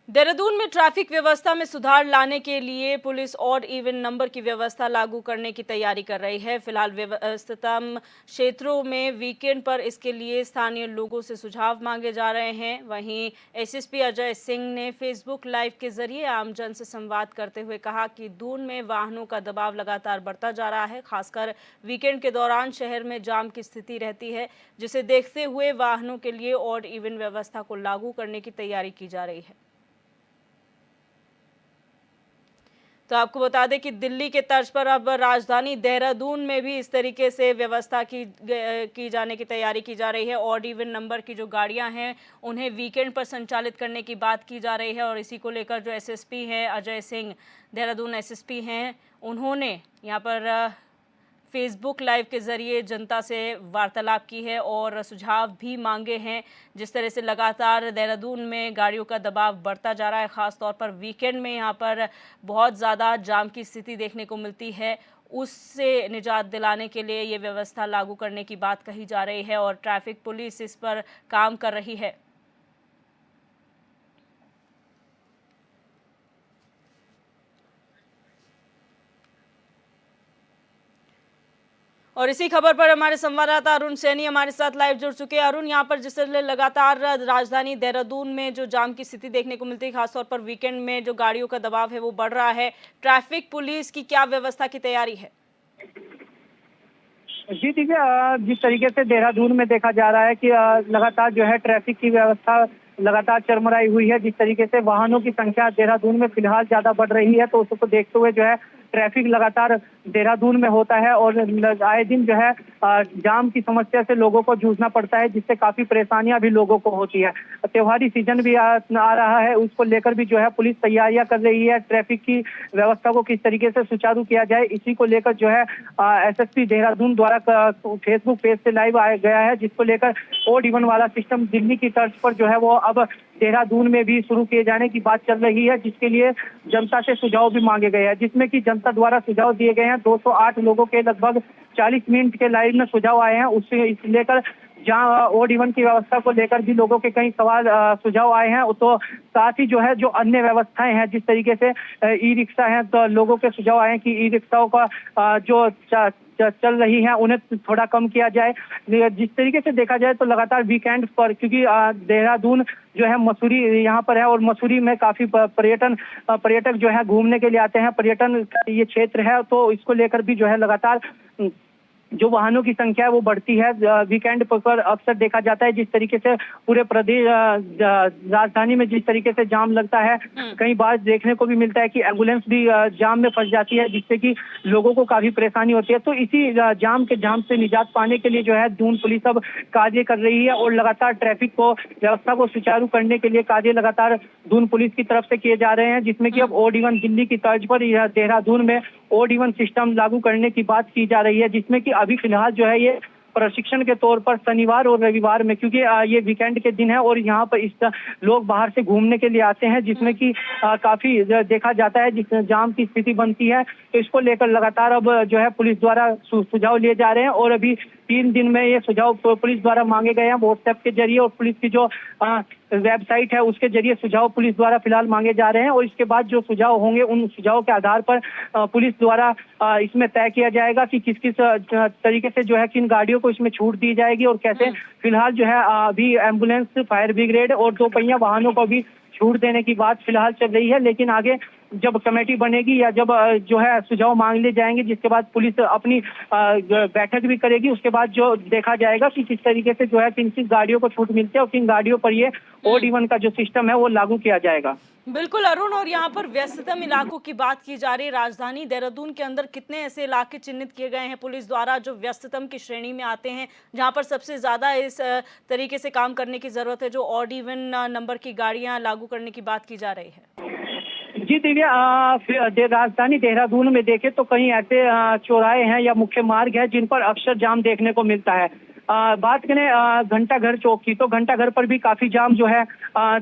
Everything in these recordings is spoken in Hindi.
देहरादून में ट्रैफिक व्यवस्था में सुधार लाने के लिए पुलिस ऑड इवन नंबर की व्यवस्था लागू करने की तैयारी कर रही है। फिलहाल व्यस्ततम क्षेत्रों में वीकेंड पर इसके लिए स्थानीय लोगों से सुझाव मांगे जा रहे हैं। वहीं एसएसपी अजय सिंह ने फेसबुक लाइव के जरिए आमजन से संवाद करते हुए कहा कि दून में वाहनों का दबाव लगातार बढ़ता जा रहा है। खासकर वीकेंड के दौरान शहर में जाम की स्थिति रहती है, जिसे देखते हुए वाहनों के लिए ऑड इवन व्यवस्था को लागू करने की तैयारी की जा रही है। तो आपको बता दें कि दिल्ली के तर्ज पर अब राजधानी देहरादून में भी इस तरीके से व्यवस्था की जाने की तैयारी की जा रही है। ऑड इवन नंबर की जो गाड़ियां हैं उन्हें वीकेंड पर संचालित करने की बात की जा रही है और इसी को लेकर जो एसएसपी हैं अजय सिंह, देहरादून एसएसपी हैं, उन्होंने यहाँ पर फेसबुक लाइव के जरिए जनता से वार्तालाप की है और सुझाव भी मांगे हैं। जिस तरह से लगातार देहरादून में गाड़ियों का दबाव बढ़ता जा रहा है, ख़ास तौर पर वीकेंड में यहाँ पर बहुत ज़्यादा जाम की स्थिति देखने को मिलती है, उससे निजात दिलाने के लिए ये व्यवस्था लागू करने की बात कही जा रही है और ट्रैफिक पुलिस इस पर काम कर रही है। और इसी खबर पर हमारे संवाददाता अरुण सैनी हमारे साथ लाइव जुड़ चुके हैं। अरुण, यहाँ पर जिस तरह लगातार राजधानी देहरादून में जो जाम की स्थिति देखने को मिलती है, खासतौर पर वीकेंड में जो गाड़ियों का दबाव है वो बढ़ रहा है, ट्रैफिक पुलिस की क्या व्यवस्था की तैयारी है? जी देखिए, जिस तरीके से देहरादून में देखा जा रहा है कि लगातार जो है ट्रैफिक की व्यवस्था लगातार चरमराई हुई है। जिस तरीके से वाहनों की संख्या देहरादून में फिलहाल ज्यादा बढ़ रही है, तो उसको देखते हुए जो है ट्रैफिक लगातार देहरादून में होता है और आए दिन जो है जाम की समस्या से लोगों को जूझना पड़ता है, जिससे काफी परेशानियां भी लोगों को होती है। त्योहारी सीजन भी आ रहा है, उसको लेकर भी जो है पुलिस तैयारियां कर रही है। ट्रैफिक की व्यवस्था को किस तरीके से सुचारू किया जाए, इसी को लेकर जो है एसएसपी देहरादून द्वारा फेसबुक पेज से लाइव आया गया है, जिसको लेकर ऑड इवन वाला सिस्टम दिल्ली की तर्ज पर जो है वो अब देहरादून में भी शुरू किए जाने की बात चल रही है, जिसके लिए जनता से सुझाव भी मांगे गए हैं, जिसमें कि जनता द्वारा सुझाव दिए गए हैं। 208 लोगों के लगभग 40 मिनट के लाइव में सुझाव आए हैं। उससे इस लेकर जहां ऑड इवन की व्यवस्था को लेकर भी लोगों के कई सवाल सुझाव आए हैं, तो साथ ही जो है जो अन्य व्यवस्थाएं हैं, जिस तरीके से ई रिक्शा है, तो लोगों के सुझाव आए हैं कि ई रिक्शाओं का जो चल रही है उन्हें थोड़ा कम किया जाए। जिस तरीके से देखा जाए तो लगातार वीकेंड पर, क्योंकि देहरादून जो है मसूरी यहाँ पर है और मसूरी में काफी पर्यटक जो है घूमने के लिए आते हैं, पर्यटन का ये क्षेत्र है, तो इसको लेकर भी जो है लगातार जो वाहनों की संख्या है वो बढ़ती है। वीकेंड पर अक्सर देखा जाता है जिस तरीके से पूरे प्रदेश राजधानी में जिस तरीके से जाम लगता है, कई बार देखने को भी मिलता है कि एम्बुलेंस भी जाम में फंस जाती है, जिससे कि लोगों को काफी परेशानी होती है। तो इसी जाम से निजात पाने के लिए जो है दून पुलिस अब कार्य कर रही है और लगातार ट्रैफिक को व्यवस्था को सुचारू करने के लिए कार्य लगातार दून पुलिस की तरफ से किए जा रहे हैं, जिसमें कि अब ऑड इवन दिल्ली की तर्ज पर देहरादून में ऑड इवन सिस्टम लागू करने की बात की जा रही है, जिसमें कि अभी फिलहाल जो है ये प्रशिक्षण के तौर पर शनिवार और रविवार में, क्योंकि ये वीकेंड के दिन है और यहाँ पर इस लोग बाहर से घूमने के लिए आते हैं, जिसमें कि काफी देखा जाता है जिस जाम की स्थिति बनती है। तो इसको लेकर लगातार अब जो है पुलिस द्वारा सुझाव लिए जा रहे हैं और अभी 3 दिन में ये सुझाव पुलिस द्वारा मांगे गए हैं व्हाट्सएप के जरिए, और पुलिस की जो वेबसाइट है उसके जरिए सुझाव पुलिस द्वारा फिलहाल मांगे जा रहे हैं और इसके बाद जो सुझाव होंगे उन सुझाव के आधार पर पुलिस द्वारा इसमें तय किया जाएगा कि किस किस तरीके से जो है किन गाड़ियों को इसमें छूट दी जाएगी और कैसे। फिलहाल जो है अभी एम्बुलेंस, फायर ब्रिगेड और 2 पहिया वाहनों को भी छूट देने की बात फिलहाल चल रही है, लेकिन आगे जब कमेटी बनेगी या जब जो है सुझाव मांग लिए जाएंगे, जिसके बाद पुलिस अपनी बैठक भी करेगी, उसके बाद जो देखा जाएगा कि किस तरीके से जो है किन किन गाड़ियों को छूट मिलती है और किन गाड़ियों पर ये ऑड इवन का जो सिस्टम है वो लागू किया जाएगा। बिल्कुल अरुण, और यहाँ पर व्यस्ततम इलाकों की बात की जा रही है। राजधानी देहरादून के अंदर कितने ऐसे इलाके चिन्हित किए गए हैं पुलिस द्वारा जो व्यस्ततम की श्रेणी में आते हैं, जहाँ पर सबसे ज्यादा इस तरीके से काम करने की जरूरत है, जो ऑड इवन नंबर की गाड़ियां लागू करने की बात की जा रही है? जी देखिए, राजधानी देहरादून में देखें तो कई ऐसे चौराहे हैं या मुख्य मार्ग है जिन पर अक्सर जाम देखने को मिलता है। बात करें घंटाघर चौक की, तो घंटाघर पर भी काफी जाम जो है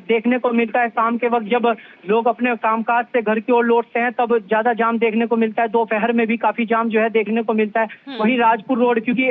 देखने को मिलता है। शाम के वक्त जब लोग अपने कामकाज से घर की ओर लौटते हैं तब ज्यादा जाम देखने को मिलता है। दोपहर में भी काफी जाम जो है देखने को मिलता है। वहीं राजपुर रोड, क्योंकि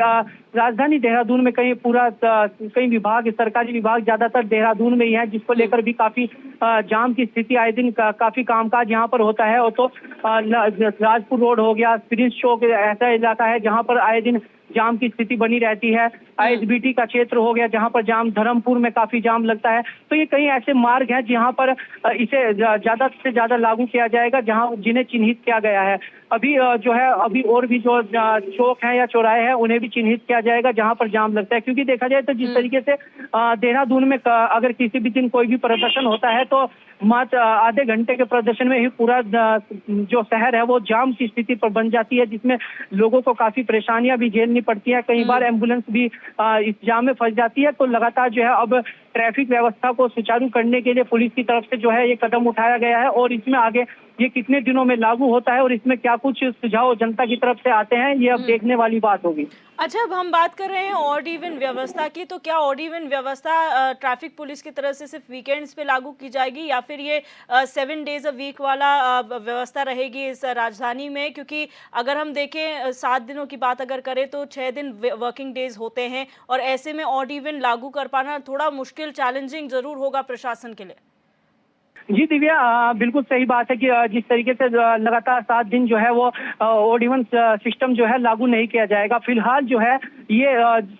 राजधानी देहरादून में कई विभाग, सरकारी विभाग ज्यादातर देहरादून में ही है, जिसको लेकर भी काफी जाम की स्थिति आए दिन काफी कामकाज यहाँ पर होता है। और तो राजपुर रोड हो गया, प्रिंस चौक ऐसा इलाका है जहाँ पर आए दिन जाम की स्थिति बनी रहती है। आईएसबीटी का क्षेत्र हो गया जहां पर जाम, धर्मपुर में काफी जाम लगता है। तो ये कई ऐसे मार्ग हैं जहां पर इसे ज्यादा से ज्यादा लागू किया जाएगा, जहां जिन्हें चिन्हित किया गया है। अभी जो है अभी और भी जो चौक हैं या चौराहे हैं उन्हें भी चिन्हित किया जाएगा जहां पर जाम लगता है। क्योंकि देखा जाए तो जिस तरीके से देहरादून में अगर किसी भी दिन कोई भी प्रदर्शन होता है तो मात्र आधे घंटे के प्रदर्शन में ही पूरा जो शहर है वो जाम की स्थिति पर बन जाती है, जिसमें लोगों को काफी परेशानियां भी झेलनी पड़ती है। कई बार एम्बुलेंस भी इस जाम में फंस जाती है। तो लगातार जो है अब ट्रैफिक व्यवस्था को सुचारू करने के लिए पुलिस की तरफ से जो है ये कदम उठाया गया है। और इसमें आगे ये कितने दिनों में लागू होता है और इसमें क्या कुछ सुझाव जनता की तरफ से आते हैं, ये अब देखने वाली बात होगी। अच्छा, अब हम बात कर रहे हैं ऑड इवन व्यवस्था की, तो क्या ऑड इवन व्यवस्था ट्रैफिक पुलिस की तरफ से सिर्फ वीकेंड्स पे लागू की जाएगी या फिर ये 7 डेज अ वीक वाला व्यवस्था रहेगी इस राजधानी में? क्योंकि अगर हम देखें 7 दिनों की बात अगर करें तो 6 दिन वर्किंग डेज होते हैं और ऐसे में ऑड इवन लागू कर पाना थोड़ा मुश्किल, चैलेंजिंग जरूर होगा प्रशासन के लिए। जी दिव्या, बिल्कुल सही बात है कि जिस तरीके से लगातार 7 दिन जो है वो ऑड इवन सिस्टम जो है लागू नहीं किया जाएगा। फिलहाल जो है ये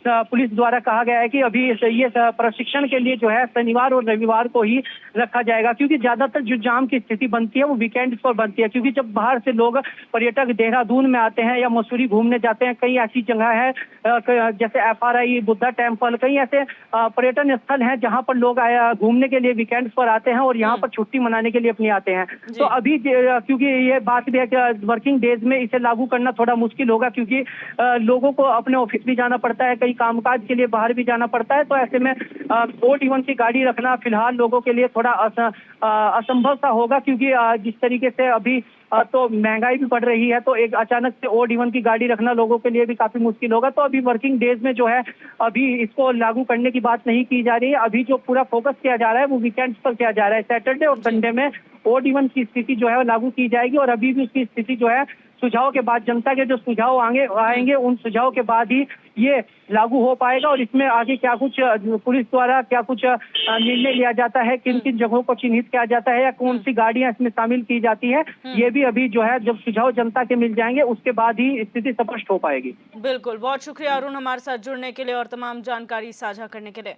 पुलिस द्वारा कहा गया है कि अभी ये प्रशिक्षण के लिए जो है शनिवार और रविवार को ही रखा जाएगा, क्योंकि ज्यादातर जो जाम की स्थिति बनती है वो वीकेंड पर बनती है। क्योंकि जब बाहर से लोग पर्यटक देहरादून में आते हैं या मसूरी घूमने जाते हैं, कई ऐसी जगह है जैसे FRI, बुद्धा टेम्पल, कई ऐसे पर्यटन स्थल हैं जहाँ पर लोग घूमने के लिए वीकेंड पर आते हैं और यहाँ पर छुट्टी मनाने के लिए अपनी आते हैं। तो अभी क्योंकि ये बात भी है कि वर्किंग डेज में इसे लागू करना थोड़ा मुश्किल होगा, क्योंकि लोगों को अपने ऑफिस भी जाना पड़ता है, कई कामकाज के लिए बाहर भी जाना पड़ता है। तो ऐसे में ऑड इवन की गाड़ी रखना फिलहाल लोगों के लिए थोड़ा असंभव सा होगा, क्योंकि जिस तरीके से अभी तो महंगाई भी बढ़ रही है, तो एक अचानक से ऑड इवन की गाड़ी रखना लोगों के लिए भी काफी मुश्किल होगा। तो अभी वर्किंग डेज में जो है अभी इसको लागू करने की बात नहीं की जा रही है। अभी जो पूरा फोकस किया जा रहा है वो वीकेंड्स पर किया जा रहा है। सैटरडे और संडे में ऑड इवन की स्थिति जो है वो लागू की जाएगी और अभी भी उसकी स्थिति जो है सुझाव के बाद, जनता के जो सुझाव आएंगे उन सुझाव के बाद ही ये लागू हो पाएगा। और इसमें आगे क्या कुछ पुलिस द्वारा क्या कुछ निर्णय लिया जाता है, किन किन जगहों को चिन्हित किया जाता है या कौन सी गाड़ियां इसमें शामिल की जाती है, ये भी अभी जो है जब सुझाव जनता के मिल जाएंगे उसके बाद ही स्थिति स्पष्ट हो पाएगी। बिल्कुल, बहुत शुक्रिया अरुण हमारे साथ जुड़ने के लिए और तमाम जानकारी साझा करने के लिए।